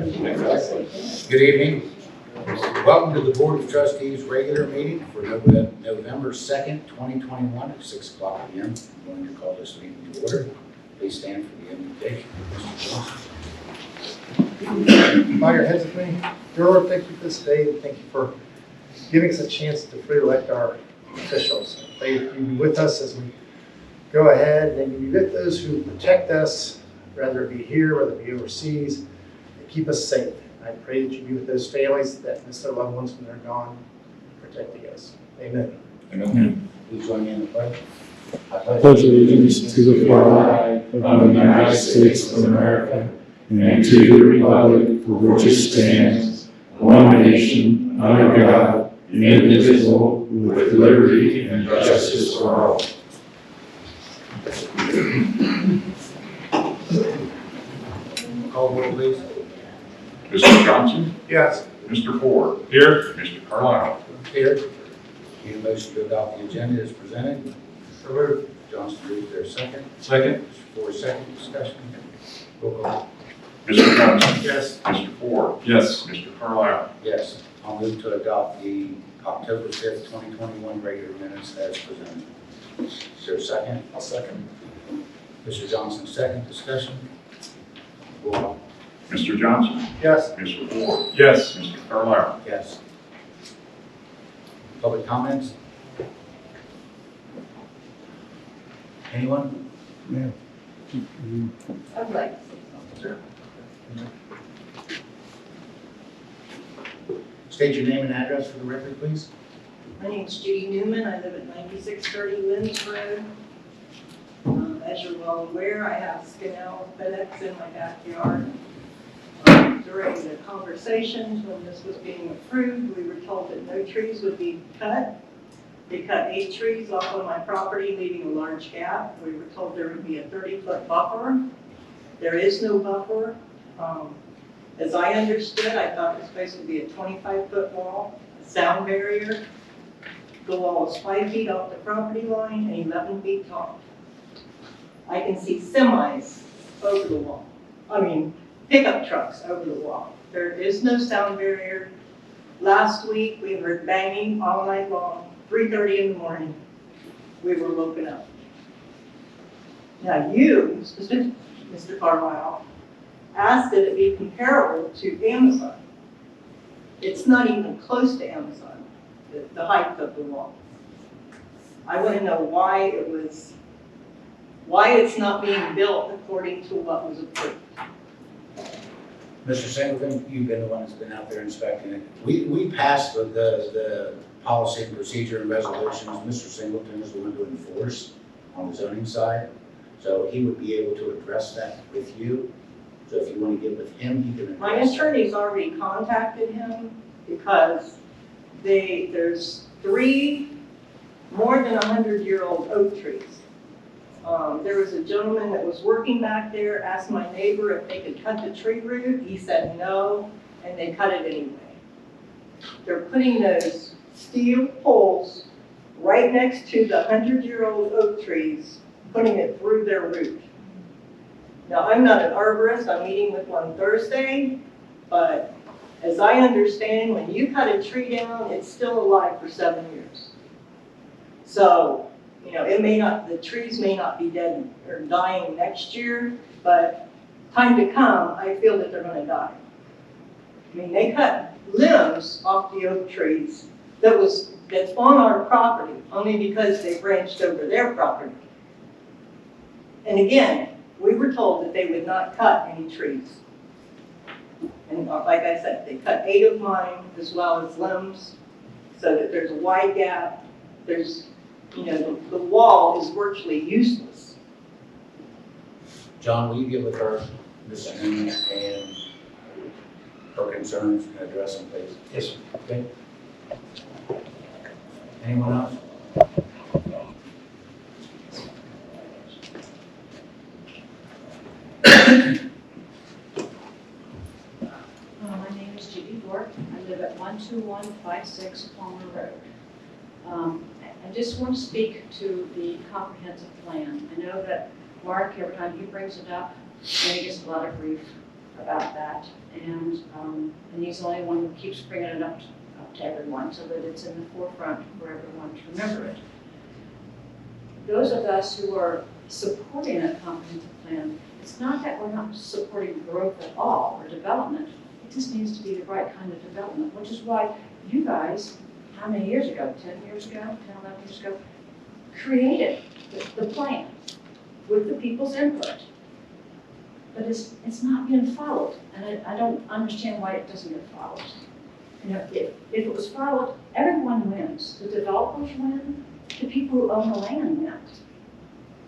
Good evening. Welcome to the Board of Trustees regular meeting for November 2nd, 2021 at 6 o'clock p.m. I'm going to call this meeting to order. Please stand for the invocation. Bow your heads with me. Dear Lord, thank you for this day, and thank you for giving us a chance to freely elect our officials. I pray that you be with us as we go ahead, and you be with those who protect us, whether it be here, whether it be overseas, and keep us safe. I pray that you be with those families that miss their loved ones when they're gone, protecting us. Amen. Amen. Please join me in the pledge. I pledge allegiance to the flag of the United States of America and to the republic for which it stands, one nation, under God, indivisible, with liberty and justice for all. Call the roll, please. Mr. Johnson? Yes. Mr. Ford? Here. Mr. Carlisle? Here. Need a motion to adopt the agenda as presented. So moved. Johnson, is there a second? Second. Mr. Ford, second. Discussion. Roll call. Mr. Johnson? Yes. Mr. Ford? Yes. Mr. Carlisle? Yes. I'll move to adopt the October 5th, 2021 regular minutes as presented. Is there a second? I'll second. Mr. Johnson, second. Discussion. Roll call. Mr. Johnson? Yes. Mr. Ford? Yes. Mr. Carlisle? Yes. Public comments? Anyone? I'd like to say something. State your name and address for the record, please. My name's Judy Newman. I live at 9630 Lynn's Road. As you're well aware, I have Scanel FedEx in my backyard. During the conversations when this was being approved, we were told that no trees would be cut. They cut 8 trees off of my property, leaving a large gap. We were told there would be a 30-foot buffer. There is no buffer. As I understood, I thought it was supposed to be a 25-foot wall, a sound barrier. The wall is 5 feet off the property line and 11 feet tall. I can see semis over the wall. I mean, pickup trucks over the wall. There is no sound barrier. Last week, we heard banging all night long, 3:30 in the morning. We were woken up. Now you, Mr. Carlisle, asked that it be comparable to Amazon. It's not even close to Amazon, the height of the wall. I want to know why it's not being built according to what was approved. Mr. Singleton, you've been the one that's been out there inspecting it. We passed the policy and procedure and resolutions. Mr. Singleton is the one to enforce on the zoning side. So he would be able to address that with you. So if you want to get with him, he can address My attorney's already contacted him because there's 3 more than 100-year-old oak trees. There was a gentleman that was working back there, asked my neighbor if they could cut the tree root. He said no, and they cut it anyway. They're putting those steel poles right next to the 100-year-old oak trees, putting it through their root. Now, I'm not an arborist. I'm meeting with one Thursday, but as I understand, when you cut a tree down, it's still alive for 7 years. So, you know, the trees may not be dead or dying next year, but time to come, I feel that they're going to die. I mean, they cut limbs off the oak trees that's on our property only because they branched over their property. And again, we were told that they would not cut any trees. And like I said, they cut 8 of mine as well as limbs so that there's a wide gap. There's, you know, the wall is virtually useless. John, will you get with her, Mrs. Newman, and her concerns and address them, please? Yes, sir. Okay. Anyone else? My name is Judy Dork. I live at 12156 Palmer Road. I just want to speak to the comprehensive plan. I know that Mark, every time he brings it up, he gets a lot of grief about that. And And he's the only one who keeps bringing it up to everyone so that it's in the forefront for everyone to remember it. Those of us who are supporting a comprehensive plan, it's not that we're not supporting growth at all or development. It just needs to be the right kind of development, which is why you guys, how many years ago, 10 years ago, 10, 11 years ago, created the plan with the people's input. But it's not being followed, and I don't understand why it doesn't get followed. You know, if it was followed, everyone wins. The developers win, the people who own the land win.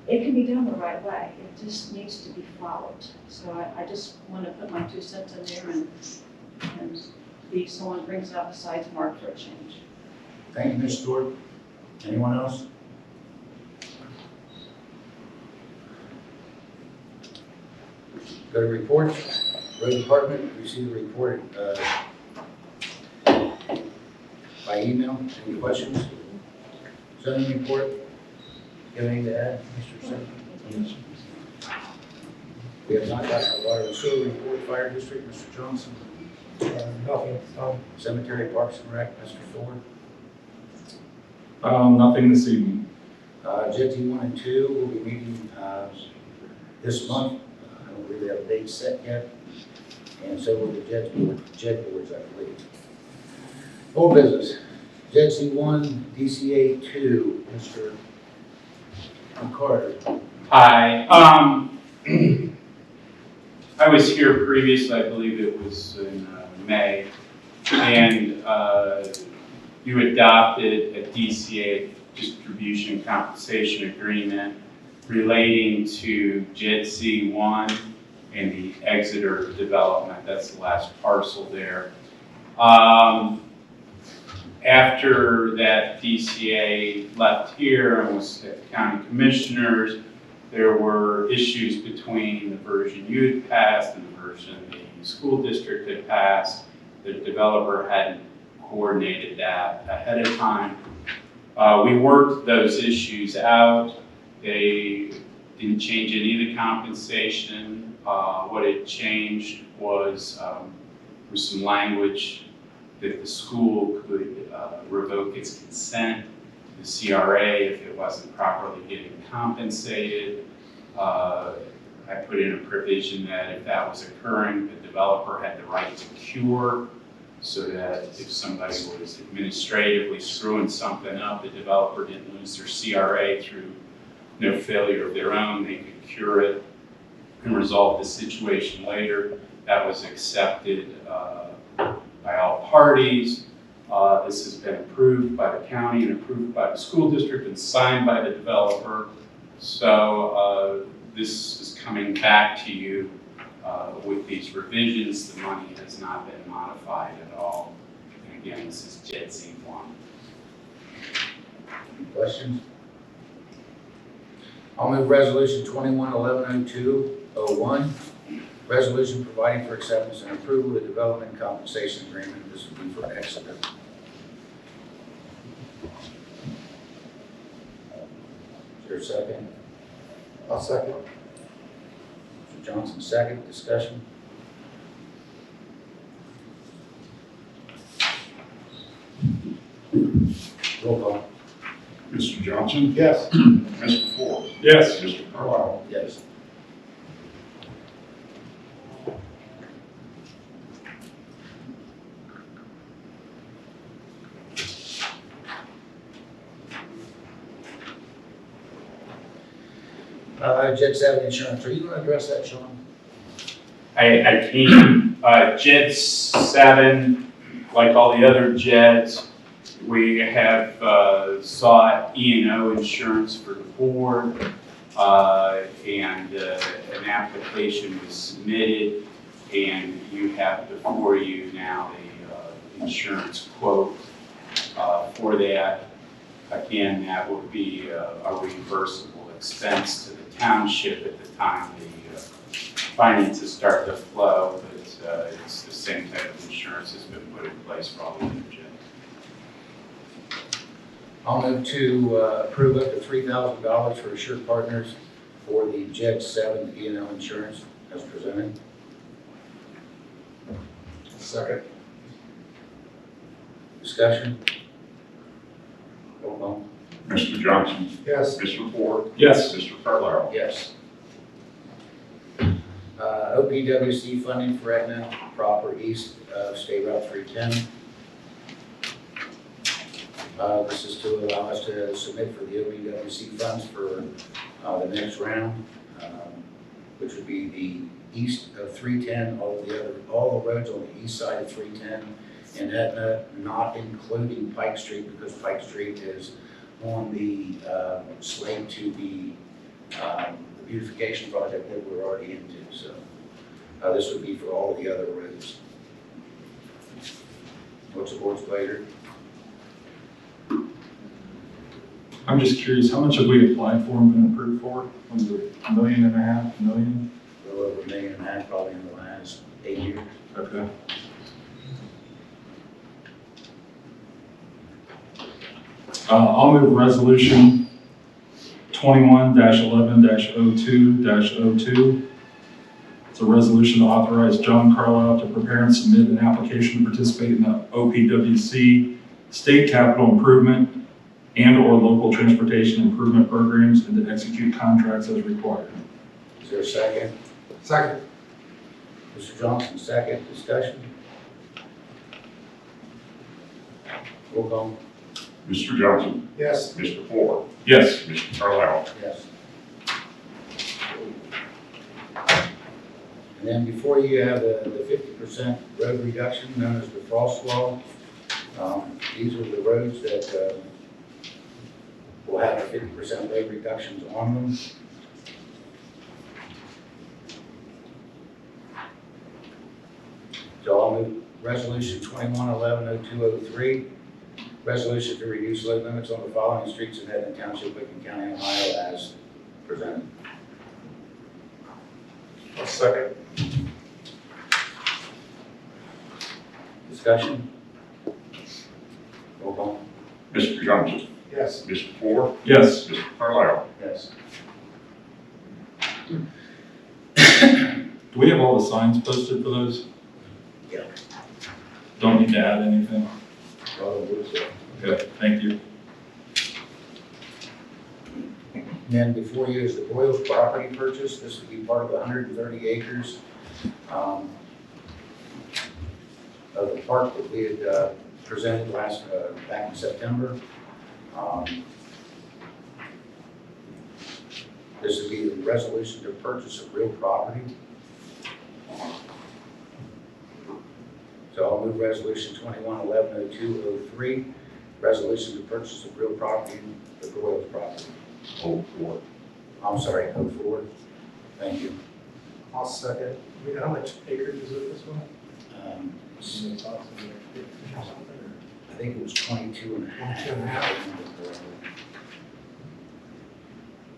It can be done the right way. It just needs to be followed. So I just want to put my 2 cents in there and be someone brings it up besides Mark for a change. Thank you, Ms. Stewart. Anyone else? Go to reports. Road Department, received a report by email. Any questions? Zoning report. You have anything to add, Mr. Senator? We have not gotten a water and sewer report, Fire District, Mr. Johnson. Nothing. Cemetery, Parks and Rec, Mr. Ford. Nothing this evening. JEDD 1 and 2 will be meeting this month. I don't really have a date set yet. And so will the JED boards, I believe. Old business. JEDC 1, DCA 2, Mr. Carter. Hi. I was here previously, I believe it was in May, and you adopted a DCA distribution compensation agreement relating to JEDC 1 and the Exeter development. That's the last parcel there. After that DCA left here and was at county commissioners, there were issues between the version you had passed and the version the school district had passed. The developer hadn't coordinated that ahead of time. We worked those issues out. They didn't change any of the compensation. What had changed was some language that the school could revoke its consent to the CRA if it wasn't properly getting compensated. I put in a provision that if that was occurring, the developer had the right to cure, so that if somebody was administratively screwing something up, the developer didn't lose their CRA through no failure of their own. They could cure it and resolve the situation later. That was accepted by all parties. This has been approved by the county and approved by the school district and signed by the developer. So this is coming back to you with these revisions. The money has not been modified at all. And again, this is JEDC 1. Any questions? I'll move resolution 21-1102-01. Resolution providing for acceptance and approval of the development compensation agreement. This will be for Exeter. Is there a second? I'll second. Mr. Johnson, second. Discussion? Roll call. Mr. Johnson? Yes. Mr. Ford? Yes. Mr. Carlisle? Yes. JEDD Insurance, are you going to address that, Sean? I can. JEDD 7, like all the other JEDDs, we have sought E&O insurance for the board, and an application was submitted, and you have before you now the insurance quote for that. Again, that would be a reimbursable expense to the township at the time the finances start to flow, but it's the same type of insurance that's been put in place for all the other JEDDs. I'll move to approve up to $3,000 for Assured Partners for the JEDD 7 E&O insurance as presented. Second. Discussion? Roll call. Mr. Johnson? Yes. Mr. Ford? Yes. Mr. Carlisle? Yes. OPWC funding for Etna proper east of State Route 310. This is to allow us to submit for the OPWC funds for the next round, which would be the east of 310, all the roads on the east side of 310 in Etna, not including Pike Street, because Pike Street is on the slate to the beautification project that we're already into. So this would be for all of the other roads. What's the board's pleasure? I'm just curious, how much have we applied for and been approved for? Was it $1.5 million, $1 million? A little over $1.5 million probably in the last 8 years. Okay. I'll move resolution 21-11-02-02. It's a resolution to authorize John Carlisle to prepare and submit an application to participate in the OPWC state capital improvement and/or local transportation improvement programs and to execute contracts as required. Is there a second? Second. Mr. Johnson, second. Discussion? Roll call. Mr. Johnson? Yes. Mr. Ford? Yes. Mr. Carlisle? Yes. And then before you have the 50% road reduction known as the frost wall. These are the roads that will have the 50% road reductions on them. So I'll move resolution 21-11-02-03. Resolution to reduce load limits on the following streets in Etna Township, Wickham County, Ohio, as presented. I'll second. Discussion? Roll call. Mr. Johnson? Yes. Mr. Ford? Yes. Mr. Carlisle? Yes. Do we have all the signs posted for those? Yeah. Don't need to add anything? Probably so. Okay, thank you. And then before you is the Broyles property purchase. This would be part of the 130 acres of the park that we had presented back in September. This would be the resolution to purchase of real property. So I'll move resolution 21-11-02-03, resolution to purchase of real property, the Broyles property. 04. I'm sorry, 04. Thank you. I'll second. How much acreage is it, this one? I think it was 22 and a half. 22 and a half. I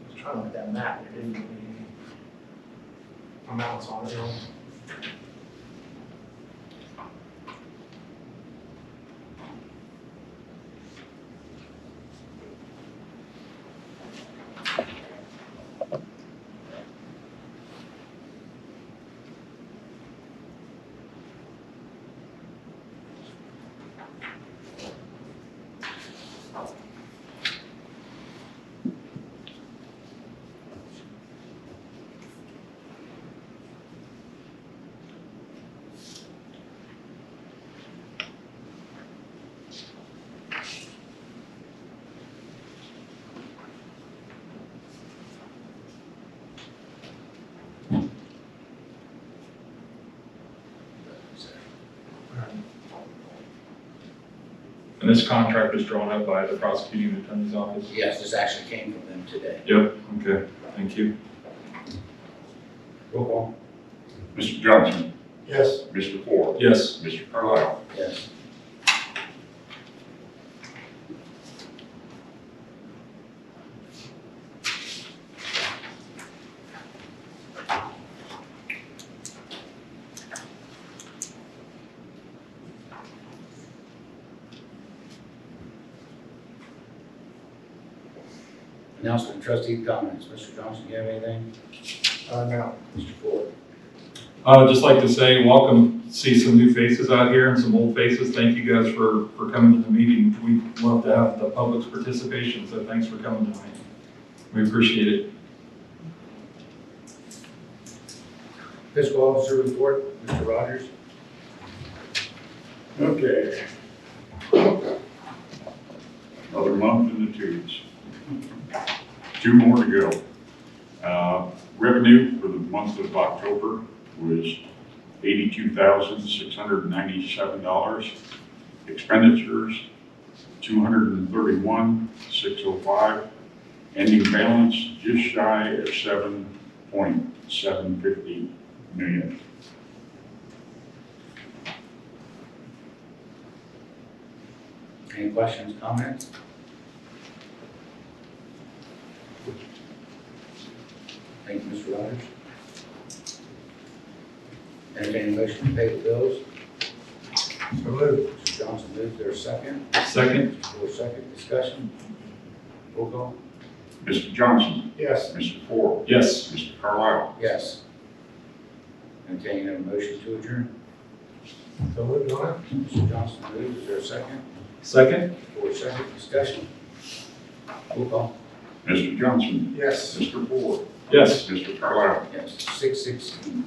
was trying to look at that map, there didn't give me any amounts on it. And this contract was drawn up by the prosecuting attorney's office? Yes, this actually came from them today. Yep, okay, thank you. Roll call. Mr. Johnson? Yes. Mr. Ford? Yes. Mr. Carlisle? Yes. Announcement, trustee comments. Mr. Johnson, you have anything? No. Mr. Ford? I'd just like to say, welcome, see some new faces out here and some old faces. Thank you guys for coming to the meeting. We love to have the public's participation, so thanks for coming tonight. We appreciate it. Fiscal officer report, Mr. Rogers. Okay. Another month in the tubes. 2 more to go. Revenue for the month of October was $82,697. Expenditures, $231,605. Ending balance just shy of $7.750 million. Any questions, comments? Thank you, Mr. Rogers. Entertained motion to pay the bills. So moved. Mr. Johnson moves, there a second? Second? Mr. Ford, second, discussion. Roll call. Mr. Johnson, Yes. Mr. Ford, Yes. Mr. Carlisle. Yes. Entertained a motion to adjourn. So moved, Your Honor. Mr. Johnson moves, is there a second? Second? Ford, second, discussion. Roll call. Mr. Johnson, Yes. Mr. Ford, Yes. Mr. Carlisle. Yes, 6:16.